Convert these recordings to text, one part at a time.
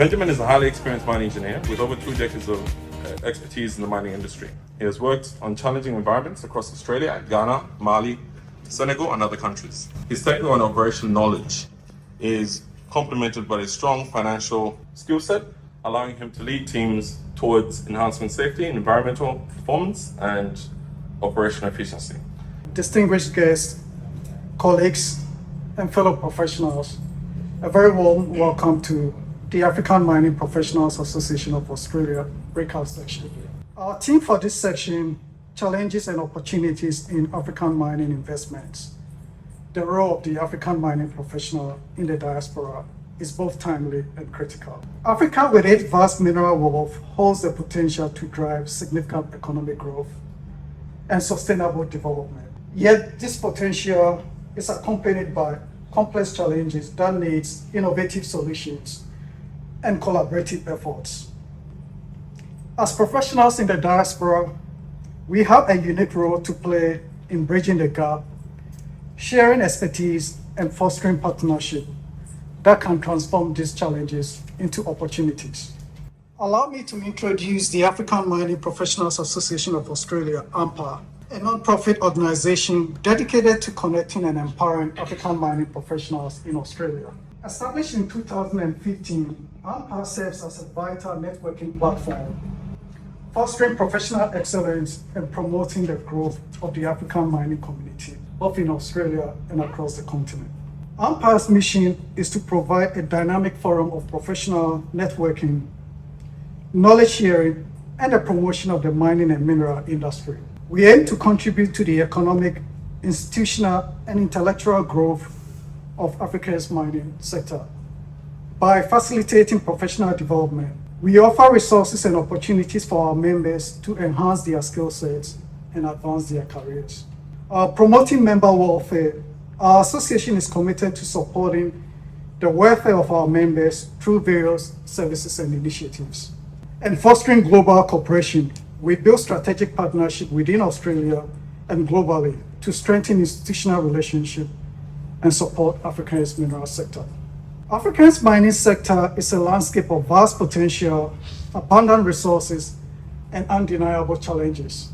Benjamin is a highly experienced mining engineer with over 2 decades of expertise in the mining industry. He has worked on challenging environments across Australia, Ghana, Mali, Senegal, and other countries. His technical and operational knowledge is complemented by a strong financial skill set, allowing him to lead teams towards enhancing safety and environmental performance and operational efficiency. Distinguished guests, colleagues, and fellow professionals, a very warm welcome to the African Mining Professionals Association of Australia Breakout section. Our theme for this section, challenges and opportunities in African mining investments. The role of the African mining professional in the diaspora is both timely and critical. Africa, with its vast mineral wealth, holds the potential to drive significant economic growth and sustainable development. Yet this potential is accompanied by complex challenges that needs innovative solutions and collaborative efforts. As professionals in the diaspora, we have a unique role to play in bridging the gap, sharing expertise, and fostering partnership that can transform these challenges into opportunities. Allow me to introduce the African Mining Professionals Association of Australia, AMPAA, a non-profit organization dedicated to connecting and empowering African mining professionals in Australia. Established in 2015, AMPAA serves as a vital networking platform, fostering professional excellence and promoting the growth of the African mining community, both in Australia and across the continent. AMPAA's mission is to provide a dynamic forum of professional networking, knowledge sharing, and the promotion of the mining and mineral industry. We aim to contribute to the economic, institutional, and intellectual growth of Africa's mining sector. By facilitating professional development, we offer resources and opportunities for our members to enhance their skill sets and advance their careers. Promoting member welfare, our association is committed to supporting the welfare of our members through various services and initiatives. And fostering global cooperation, we build strategic partnership within Australia and globally to strengthen institutional relationships and support Africa's mineral sector. Africa's mining sector is a landscape of vast potential, abundant resources, and undeniable challenges.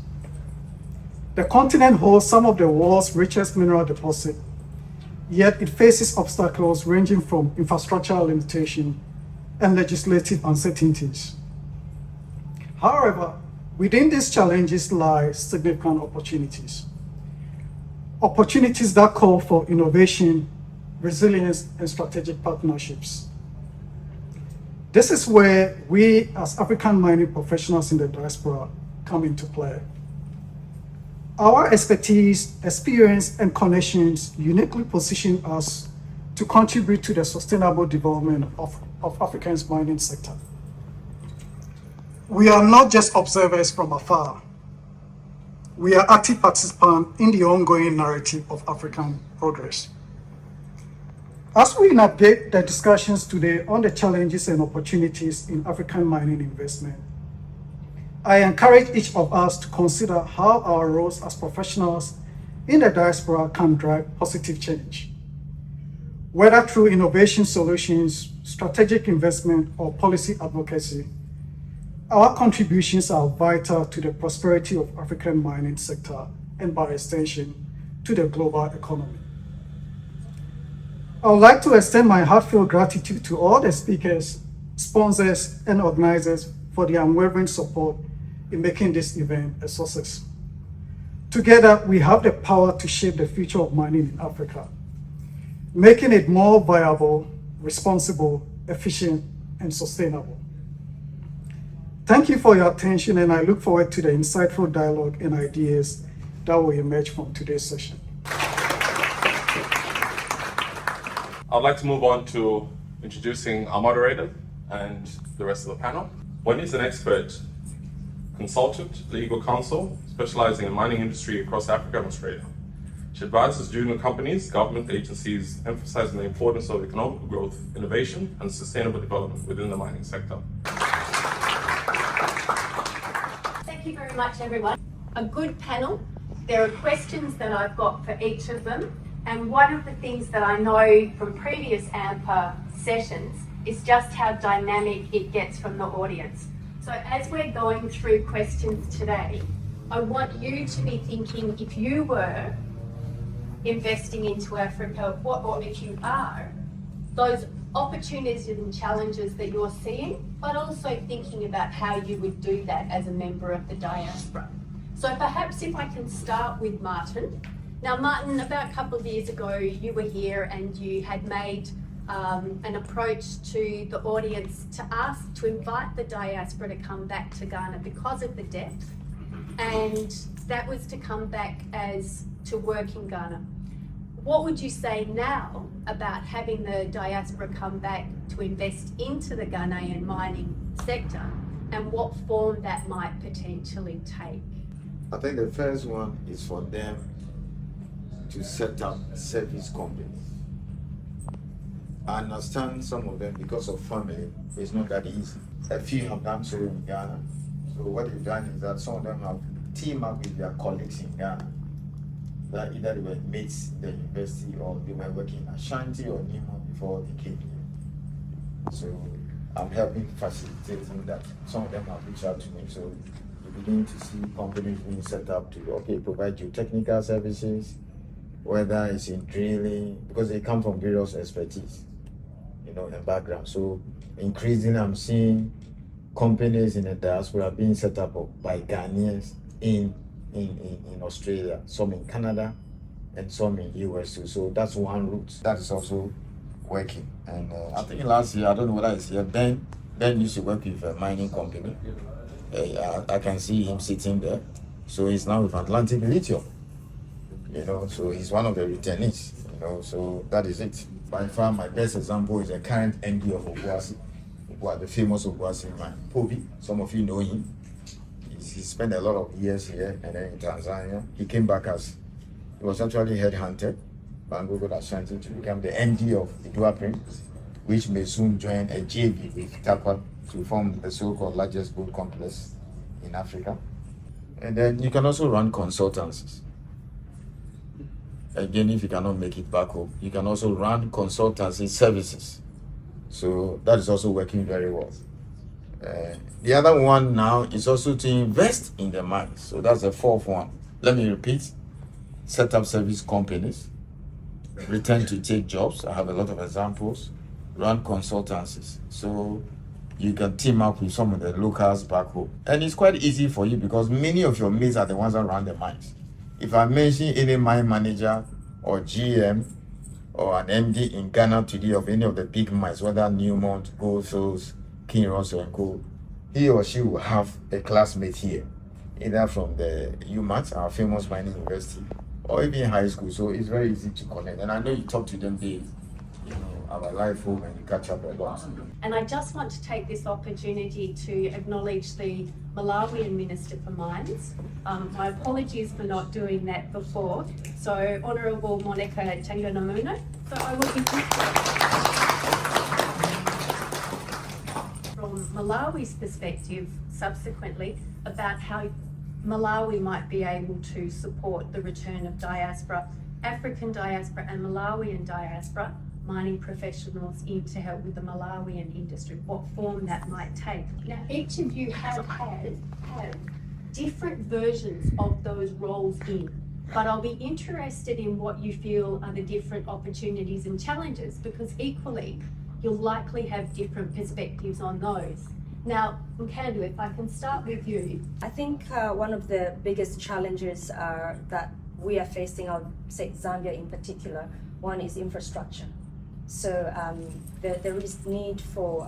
The continent holds some of the world's richest mineral deposits, yet it faces obstacles ranging from infrastructural limitation and legislative uncertainties. However, within these challenges lie significant opportunities. Opportunities that call for innovation, resilience, and strategic partnerships. This is where we as African mining professionals in the diaspora come into play. Our expertise, experience, and connections uniquely position us to contribute to the sustainable development of Africa's mining sector. We are not just observers from afar. We are active participants in the ongoing narrative of African progress. As we navigate the discussions today on the challenges and opportunities in African mining investment, I encourage each of us to consider how our roles as professionals in the diaspora can drive positive change. Whether through innovation solutions, strategic investment, or policy advocacy, our contributions are vital to the prosperity of African mining sector and by extension to the global economy. I would like to extend my heartfelt gratitude to all the speakers, sponsors, and organizers for their unwavering support in making this event a success. Together, we have the power to shape the future of mining in Africa, making it more viable, responsible, efficient, and sustainable. Thank you for your attention, and I look forward to the insightful dialogue and ideas that will emerge from today's session. I'd like to move on to introducing our moderator and the rest of the panel. Wendy is an expert, consultant, legal counsel, specializing in mining industry across Africa and Australia. She advises junior companies, government agencies, emphasizing the importance of economic growth, innovation, and sustainable development within the mining sector. Thank you very much, everyone. A good panel. There are questions that I've got for each of them, and one of the things that I know from previous AMPAA sessions is just how dynamic it gets from the audience. So as we're going through questions today, I want you to be thinking, if you were investing into Africa, or if you are, those opportunities and challenges that you're seeing, but also thinking about how you would do that as a member of the diaspora. So perhaps if I can start with Martin. Now Martin, about a couple of years ago, you were here and you had made an approach to the audience to invite the diaspora to come back to Ghana because of the depth, and that was to come back as to work in Ghana. What would you say now about having the diaspora come back to invest into the Ghanaian mining sector, and what form that might potentially take? I think the first one is for them to set up service companies. I understand some of them, because of family, it's not that easy. A few have done so in Ghana. So what they've done is that some of them have teamed up with their colleagues in Ghana, that either they were mates in the university or they were working in Ashanti or Nemo before they came here. So I'm helping facilitating that. Some of them have reached out to me. So you're beginning to see companies being set up to provide you technical services, whether it's in drilling, because they come from various expertise, and background. So increasingly I'm seeing companies in the diaspora being set up by Ghanaians in Australia, some in Canada, and some in US too. So that's one route that is also working. And I think last year, I don't know whether it's here, Ben used to work with a mining company. I can see him sitting there. So he's now with Atlantic Lithium, so he's one of the returnees, so that is it. By far, my best example is the current MD of Obuasi, the famous Obuasi mine, Pobi. Some of you know him. He spent a lot of years here and then in Tanzania. He came back he was actually headhunted by Google Ashanti to become the MD of Iduaprim, which may soon join a JV with Takwa to form the so-called largest gold complex in Africa. And then you can also run consultancies. Again, if you cannot make it back home, you can also run consultancy services. So that is also working very well. The other one now is also to invest in the mines. So that's the fourth one. Let me repeat: set up service companies, return to take jobs. I have a lot of examples. Run consultancies. So you can team up with some of the locals back home. And it's quite easy for you because many of your mates are the ones that run the mines. If I mention any mine manager or GM or an MD in Ghana today of any of the big mines, whether Newmont, Goldfields, King Russell and Co., he or she will have a classmate here, either from the UMAT, our famous mining university, or even high school. So it's very easy to connect. And I know you talk to them daily, our life home, and you catch up a lot. And I just want to take this opportunity to acknowledge the Malawian Minister for Mines. My apologies for not doing that before. So Honourable Monica Tanganamuna. So I will be from Malawi's perspective subsequently about how Malawi might be able to support the return of diaspora, African diaspora and Malawian diaspora mining professionals in to help with the Malawian industry, what form that might take. Now, each of you have had different versions of those roles in, but I'll be interested in what you feel are the different opportunities and challenges, because equally, you'll likely have different perspectives on those. Now, Mkhandu, if I can start with you. I think one of the biggest challenges that we are facing, I'll say Zambia in particular, one is infrastructure. So there is need for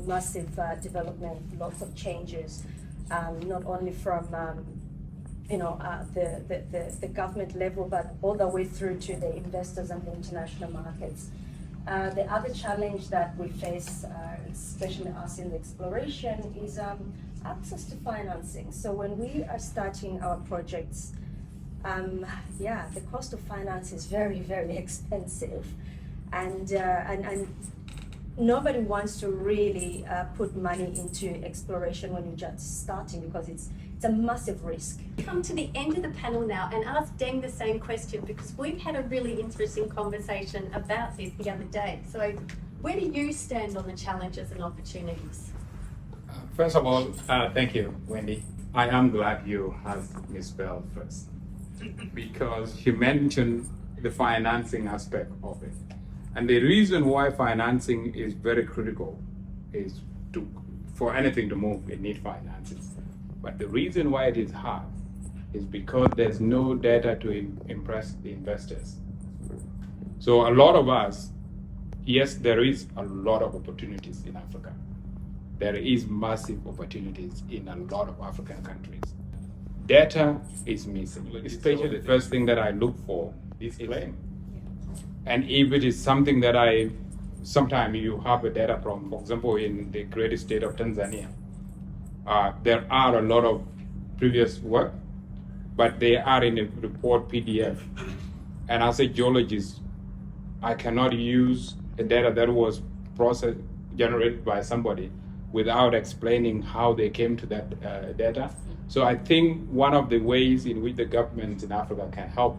massive development, lots of changes, not only from the government level, but all the way through to the investors and the international markets. The other challenge that we face, especially us in the exploration, is access to financing. So when we are starting our projects, the cost of finance is very, very expensive. And nobody wants to really put money into exploration when you're just starting, because it's a massive risk. Come to the end of the panel now and ask Deng the same question, because we've had a really interesting conversation about this the other day. So Where do you stand on the challenges and opportunities? First of all, thank you, Wendy. I am glad you asked Ms. Bell first, because she mentioned the financing aspect of it. And the reason why financing is very critical is for anything to move, it needs finances. But the reason why it is hard is because there's no data to impress the investors. So a lot of us, yes, there is a lot of opportunities in Africa. There is massive opportunities in a lot of African countries. Data is missing, especially the first thing that I look for is claim. And if it is something that sometimes you have a data from, for example, in the great state of Tanzania, there are a lot of previous work, but they are in a report PDF. And as a geologist, I cannot use the data that was generated by somebody without explaining how they came to that data. So I think one of the ways in which the government in Africa can help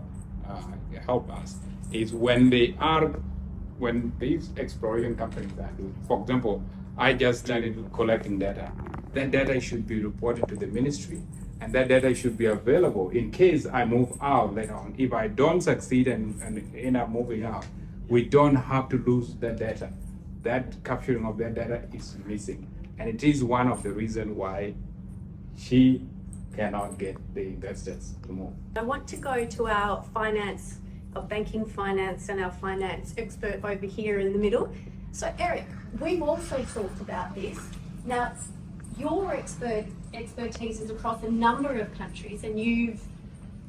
us is when these exploration companies are doing. For example, I just started collecting data. That data should be reported to the ministry, and that data should be available in case I move out later on. If I don't succeed and end up moving out, we don't have to lose that data. That capturing of that data is missing. And it is one of the reasons why she cannot get the investors to move. I want to go to our banking finance and our finance expert over here in the middle. So Eric, we've also talked about this. Now, your expertise is across a number of countries, and you've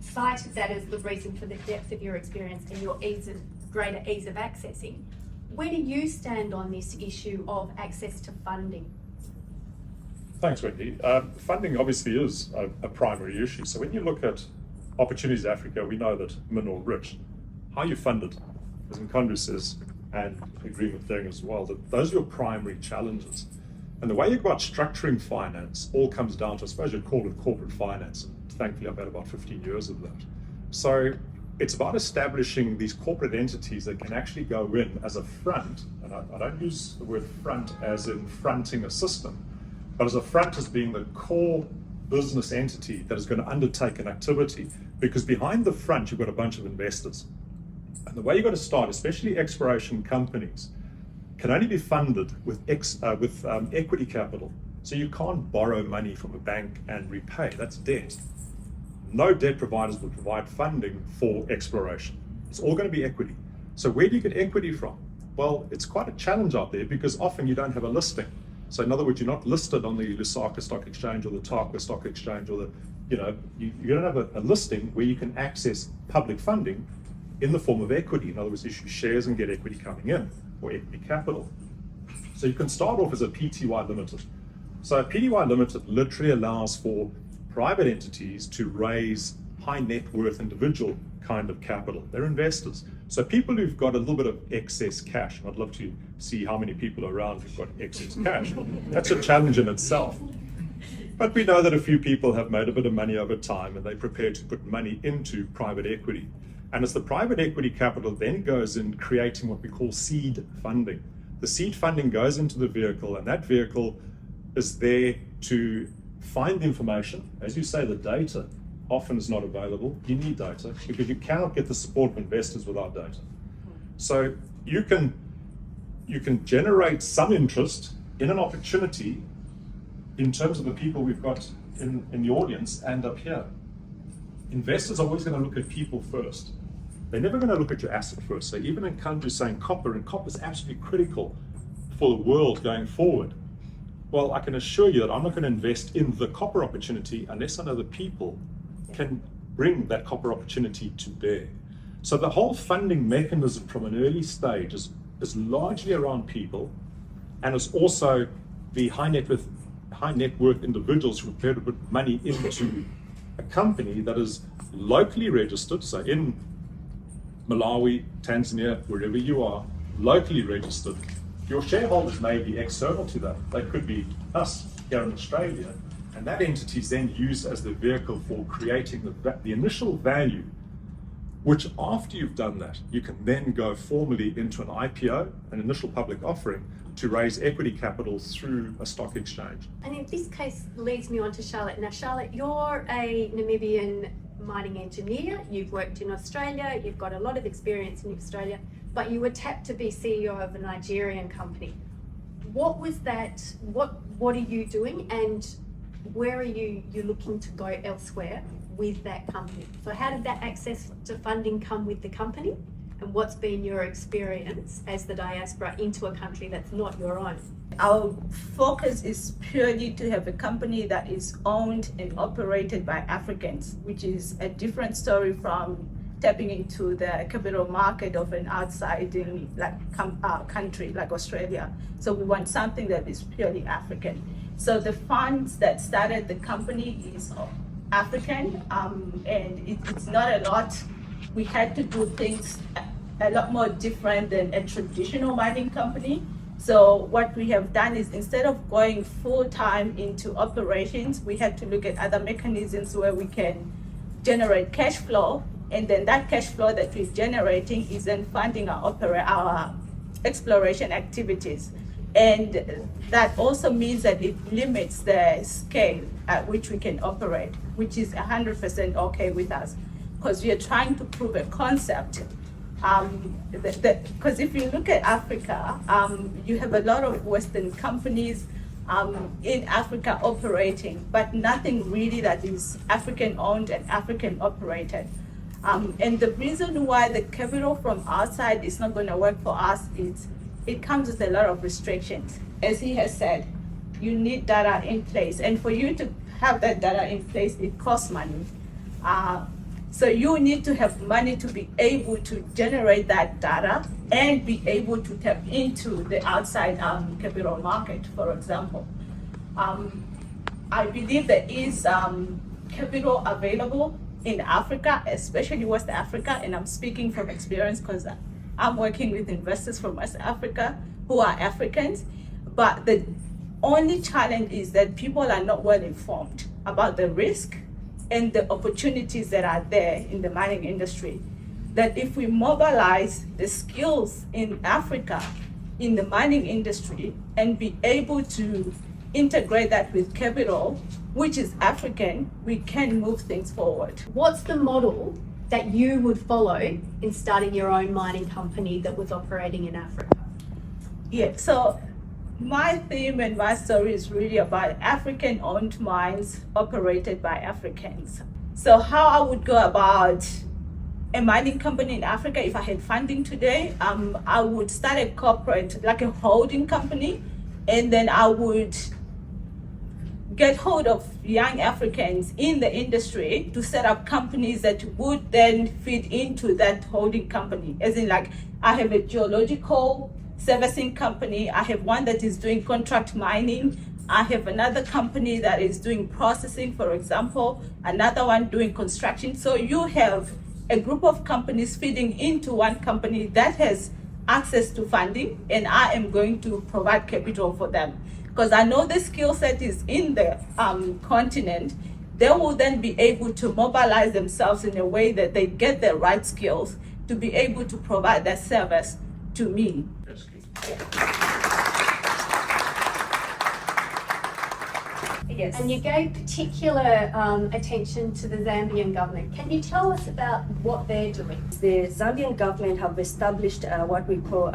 cited that as the reason for the depth of your experience and your greater ease of accessing. Where do you stand on this issue of access to funding? Thanks, Wendy. Funding obviously is a primary issue. So when you look at opportunities in Africa, we know that mineral rich. How you fund it, as Nkandru says, and I agree with Deng as well, that those are your primary challenges. And the way you go about structuring finance all comes down to, I suppose you'd call it corporate finance. And thankfully, I've had about 15 years of that. So it's about establishing these corporate entities that can actually go in as a front, and I don't use the word front as in fronting a system, but as a front as being the core business entity that is going to undertake an activity, because behind the front, you've got a bunch of investors. And the way you've got to start, especially exploration companies, can only be funded with equity capital. So you can't borrow money from a bank and repay, that's debt. No debt providers will provide funding for exploration. It's all going to be equity. So where do you get equity from? Well, it's quite a challenge out there because often you don't have a listing. So in other words, you're not listed on the Lusaka Stock Exchange or the Tarkwa Stock Exchange, or you don't have a listing where you can access public funding in the form of equity. In other words, issue shares and get equity coming in, or equity capital. So you can start off as a PTY Limited. So a PTY Limited literally allows for private entities to raise high net worth individual kind of capital. They're investors. So people who've got a little bit of excess cash, and I'd love to see how many people around who've got excess cash. That's a challenge in itself. But we know that a few people have made a bit of money over time and they're prepared to put money into private equity. And as the private equity capital then goes in creating what we call seed funding. The seed funding goes into the vehicle, and that vehicle is there to find the information. As you say, the data often is not available. You need data because you cannot get the support of investors without data. So you can generate some interest in an opportunity in terms of the people we've got in the audience and up here. Investors are always going to look at people first. They're never going to look at your asset first. So even in countries saying copper, and copper is absolutely critical for the world going forward. Well, I can assure you that I'm not going to invest in the copper opportunity unless I know the people can bring that copper opportunity to bear. So the whole funding mechanism from an early stage is largely around people, and it's also the high net worth individuals who are prepared to put money into a company that is locally registered. So in Malawi, Tanzania, wherever you are, locally registered. Your shareholders may be external to that. They could be us here in Australia, and that entity is then used as the vehicle for creating the initial value which after you've done that, you can then go formally into an IPO, an initial public offering, to raise equity capital through a stock exchange. And in this case leads me on to Charlotte. Now, Charlotte, you're a Namibian mining engineer. You've worked in Australia. You've got a lot of experience in Australia, but you were tapped to be CEO of a Nigerian company. What was that? What are you doing, and where are you looking to go elsewhere with that company? So how did that access to funding come with the company? And what's been your experience as the diaspora into a country that's not your own? Our focus is purely to have a company that is owned and operated by Africans, which is a different story from tapping into the capital market of an outside country like Australia. So we want something that is purely African. So the funds that started the company is African, and it's not a lot. We had to do things a lot more different than a traditional mining company. So what we have done is, instead of going full time into operations, we had to look at other mechanisms where we can generate cash flow, and then that cash flow that we're generating is then funding our exploration activities. And that also means that it limits the scale at which we can operate, which is 100% okay with us, because we are trying to prove a concept. Because if you look at Africa, you have a lot of Western companies in Africa operating, but nothing really that is African owned and African operated. And the reason why the capital from outside is not going to work for us is it comes with a lot of restrictions. As he has said, you need data in place, and for you to have that data in place, it costs money. So you need to have money to be able to generate that data and be able to tap into the outside capital market, for example. I believe there is capital available in Africa, especially West Africa, and I'm speaking from experience because I'm working with investors from West Africa who are Africans. But the only challenge is that people are not well informed about the risk and the opportunities that are there in the mining industry. That if we mobilize the skills in Africa in the mining industry and be able to integrate that with capital, which is African, we can move things forward. What's the model that you would follow in starting your own mining company that was operating in Africa? Yeah, so my theme and my story is really about African-owned mines operated by Africans. So how I would go about a mining company in Africa if I had funding today, I would start a corporate, like a holding company, and then I would get hold of young Africans in the industry to set up companies that would then feed into that holding company. As in, like, I have a geological servicing company, I have one that is doing contract mining, I have another company that is doing processing, for example, another one doing construction. So you have a group of companies feeding into one company that has access to funding, and I am going to provide capital for them. Because I know the skill set is in the continent, they will then be able to mobilize themselves in a way that they get the right skills to be able to provide that service to me. Yes. And you gave particular attention to the Zambian government. Can you tell us about what they're doing? The Zambian government have established what we call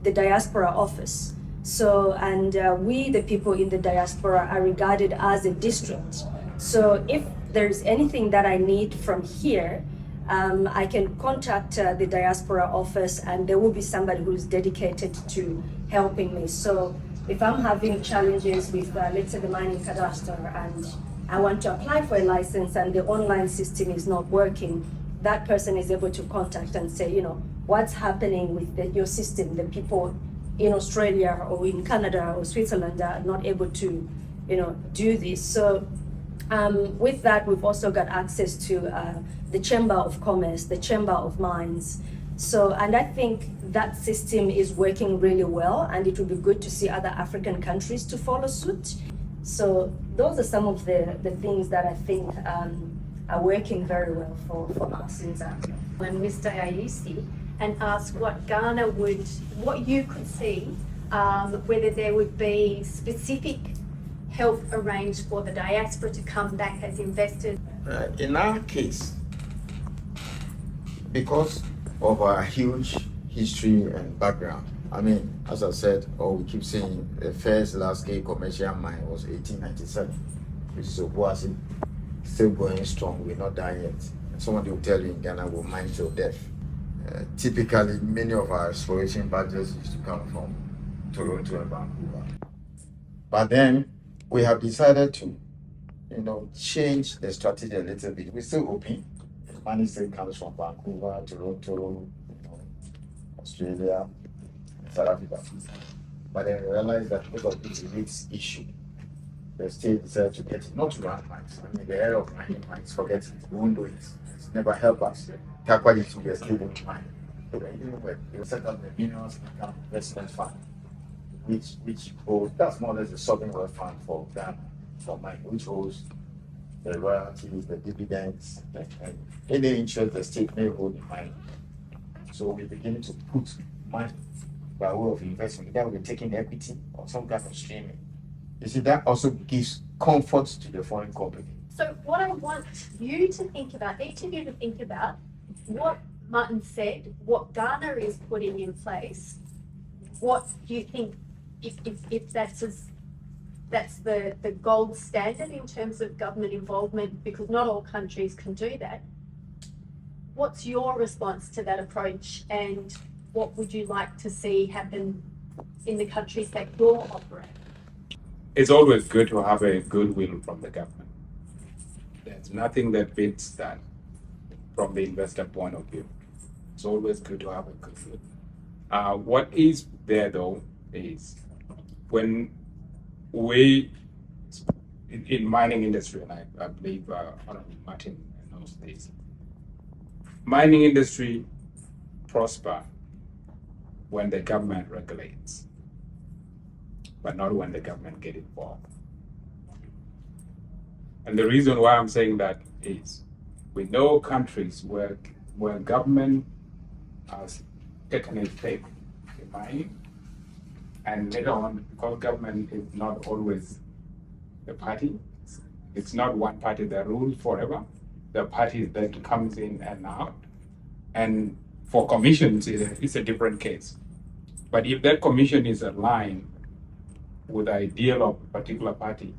the diaspora office. So, and we, the people in the diaspora, are regarded as a district. So if there's anything that I need from here, I can contact the diaspora office, and there will be somebody who's dedicated to helping me. So if I'm having challenges with, let's say, the mining cadastre, and I want to apply for a license and the online system is not working, that person is able to contact and say, you know, what's happening with your system? The people in Australia or in Canada or Switzerland are not able to, you know, do this. So with that, we've also got access to the Chamber of Commerce, the Chamber of Mines. So, and I think that system is working really well, and it would be good to see other African countries to follow suit. So those are some of the things that I think are working very well for us in Zambia. and Mr. Ayusi and ask what you could see, whether there would be specific help arranged for the diaspora to come back as investors. In our case, because of our huge history and background, I mean, as I said, or we keep saying, the first large-scale commercial mine was 1897, which is Obuasi, still going strong. We're not done yet. Somebody will tell you in Ghana, we'll mine till death. Typically, many of our exploration budgets used to come from Toronto and Vancouver. But then we have decided to, change the strategy a little bit. We're still open. Money still comes from Vancouver, Toronto, Australia, South Africa. But then we realized that because of this rates issue, the state decided to get it, not to run mines. I mean, the area of mining mines, forget it. We won't do it. It's never helped us. Takwa used to be a stable mine. So they set up the Minerals Income Investment Fund, which holds, that's more or less the sovereign wealth fund for Ghana, for mine, which holds the royalties, the dividends, and any interest the state may hold in mine. So we're beginning to put money by way of investment, either we're taking equity or some kind of streaming. You see, that also gives comfort to the foreign company. So what I want you to think about, each of you to think about, what Martin said, what Ghana is putting in place, what you think, if that's the gold standard in terms of government involvement, because not all countries can do that. What's your response to that approach, and what would you like to see happen in the countries that you're operating? It's always good to have a goodwill from the government. There's nothing that beats that from the investor point of view. It's always good to have a goodwill. What is there though is when we, in mining industry, and I believe Martin knows this, mining industry prosper when the government regulates, but not when the government get involved. And the reason why I'm saying that is we know countries where government has taken a stake in mining, and later on, because government is not always the party, it's not one party that rules forever. The party that comes in and out. And for commissions, it's a different case. But if that commission is aligned with the ideal of a particular party,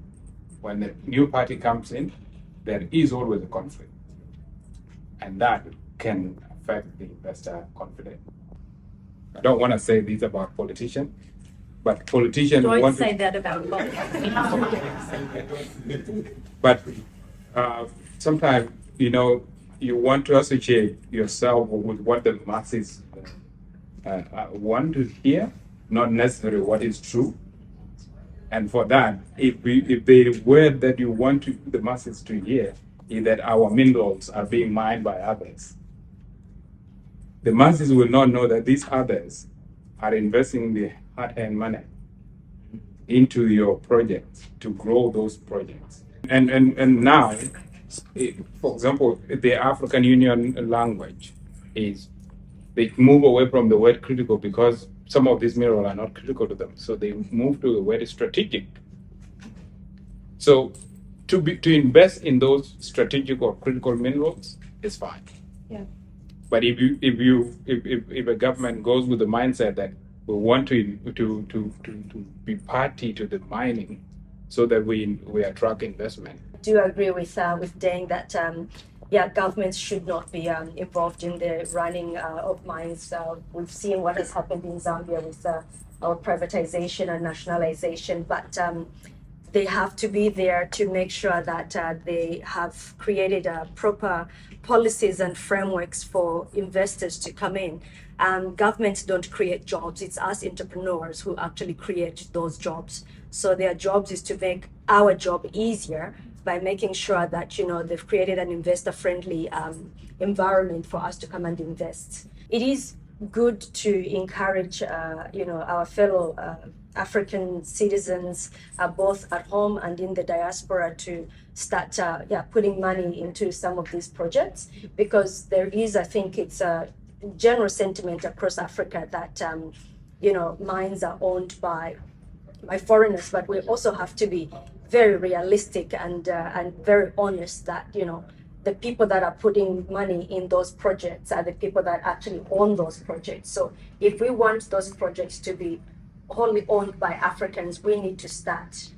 when the new party comes in, there is always a conflict. And that can affect the investor confidence. I don't want to say this about politicians, but politicians Don't say that about politics. But sometimes, you want to associate yourself with what the masses want to hear, not necessarily what is true. And for that, if the word that you want the masses to hear is that our minerals are being mined by others, the masses will not know that these others are investing the hard-earned money into your projects to grow those projects. And now, for example, the African Union language is they move away from the word critical because some of these minerals are not critical to them. So they move to the word strategic. So to invest in those strategic or critical minerals is fine. Yeah. But if a government goes with the mindset that we want to be party to the mining, so that we attract investment. I do agree with Dane that governments should not be involved in the running of mines. We've seen what has happened in Zambia with our privatization and nationalization, but they have to be there to make sure that they have created proper policies and frameworks for investors to come in. Governments don't create jobs. It's us entrepreneurs who actually create those jobs. So their jobs is to make our job easier by making sure that, they've created an investor-friendly environment for us to come and invest. It is good to encourage, our fellow African citizens, both at home and in the diaspora, to start putting money into some of these projects, because there is, I think it's a general sentiment across Africa that mines are owned by foreigners, but we also have to be very realistic and very honest that the people that are putting money in those projects are the people that actually own those projects. So if we want those projects to be wholly owned by Africans, we need to start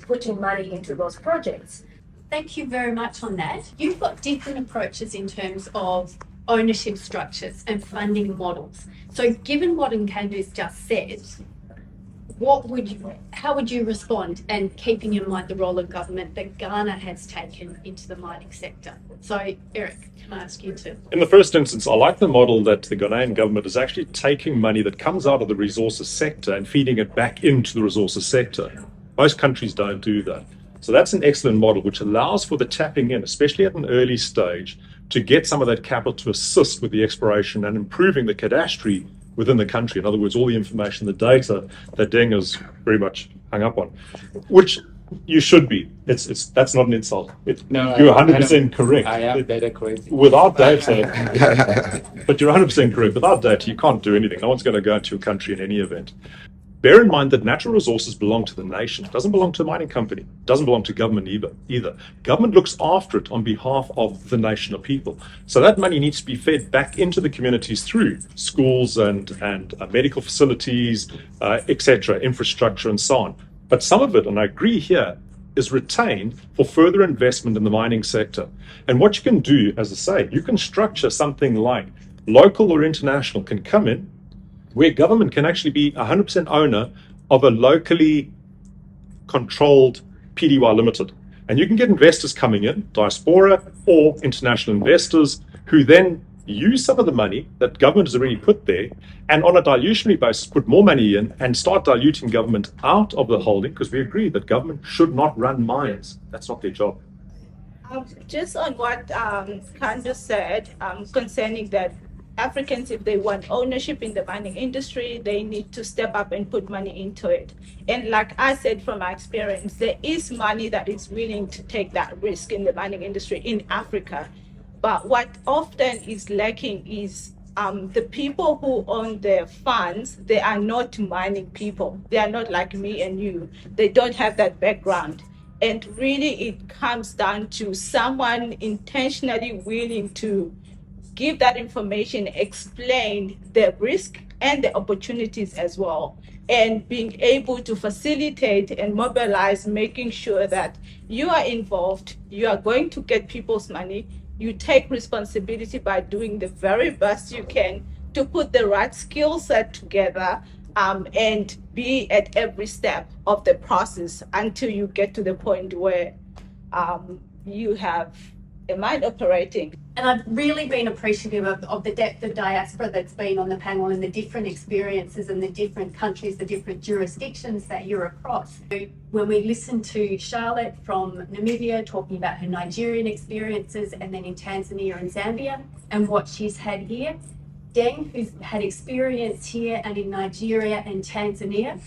putting money into those projects. Thank you very much on that. You've got different approaches in terms of ownership structures and funding models. So given what Nkandu's just said, how would you respond, and keeping in mind the role of government that Ghana has taken into the mining sector? So Eric, can I ask you to? In the first instance, I like the model that the Ghanaian government is actually taking money that comes out of the resources sector and feeding it back into the resources sector. Most countries don't do that. So that's an excellent model which allows for the tapping in, especially at an early stage, to get some of that capital to assist with the exploration and improving the cadastry within the country. In other words, all the information, the data that Deng is very much hung up on, which you should be. That's not an insult. No, you're 100% correct. I am data crazy. Without data, but you're 100% correct. Without data, you can't do anything. No one's going to go into your country in any event. Bear in mind that natural resources belong to the nation. It doesn't belong to a mining company. It doesn't belong to government either. Government looks after it on behalf of the nation of people. So that money needs to be fed back into the communities through schools and medical facilities, etc., infrastructure and so on. But some of it, and I agree here, is retained for further investment in the mining sector. And what you can do, as I say, you can structure something like local or international can come in, where government can actually be 100% owner of a locally controlled PDY Limited. And you can get investors coming in, diaspora or international investors, who then use some of the money that government has already put there, and on a dilutionary basis put more money in and start diluting government out of the holding, because we agree that government should not run mines. That's not their job. Just on what Nkandu said concerning that Africans, if they want ownership in the mining industry, they need to step up and put money into it. And like I said, from my experience, there is money that is willing to take that risk in the mining industry in Africa. But what often is lacking is the people who own the funds, they are not mining people. They are not like me and you. They don't have that background. And really, it comes down to someone intentionally willing to give that information, explain the risk and the opportunities as well, and being able to facilitate and mobilize, making sure that you are involved, you are going to get people's money, you take responsibility by doing the very best you can to put the right skill set together, and be at every step of the process until you get to the point where you have a mine operating. And I've really been appreciative of the depth of diaspora that's been on the panel, and the different experiences and the different countries, the different jurisdictions that you're across. When we listened to Charlotte from Namibia talking about her Nigerian experiences, and then in Tanzania and Zambia and what she's had here, Deng, who's had experience here and in Nigeria and Tanzania,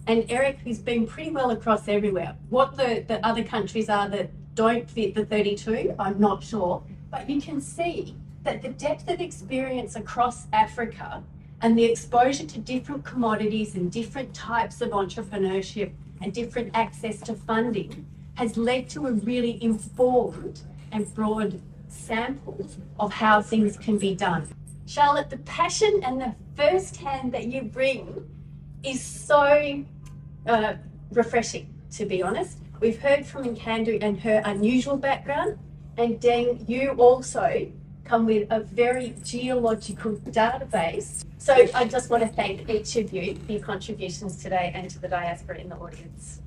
and Eric, who's been pretty well across everywhere. What the other countries are that don't fit the 32, I'm not sure. But you can see that the depth of experience across Africa and the exposure to different commodities and different types of entrepreneurship and different access to funding has led to a really informed and broad sample of how things can be done. Charlotte, the passion and the first hand that you bring is so refreshing, to be honest. We've heard from Nkandu and her unusual background, and Deng, you also come with a very geological database. So I just want to thank each of you for your contributions today and to the diaspora in the audience.